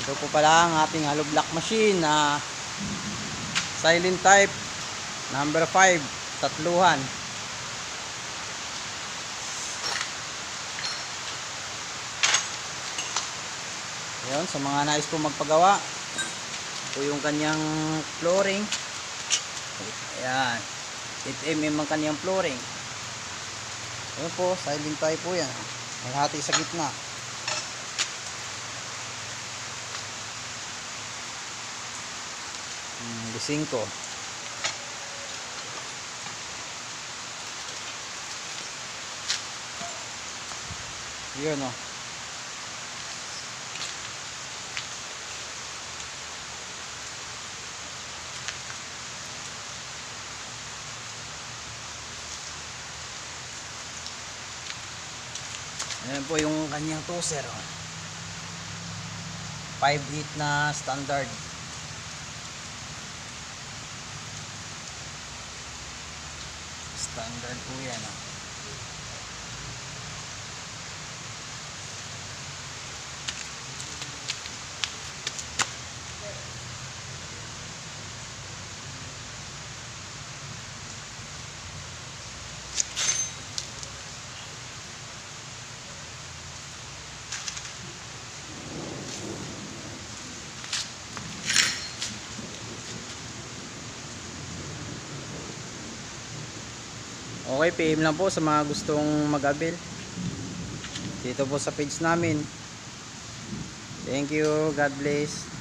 Ito po pala ang ating hollow block machine na silent type number 5, tatluhan. Ayun, sa mga nais po magpagawa, ito yung kanyang flooring. Ayan, 8mm ang kanyang flooring. Ayun po, silent type po yan. May hati sa gitna. Bising ko. Yun o. Ayan po yung kanyang toaster. 5-heat na standard. Standard po yan. Okay, PM lang po sa mga gustong mag-avail dito po sa page namin. Thank you, God bless.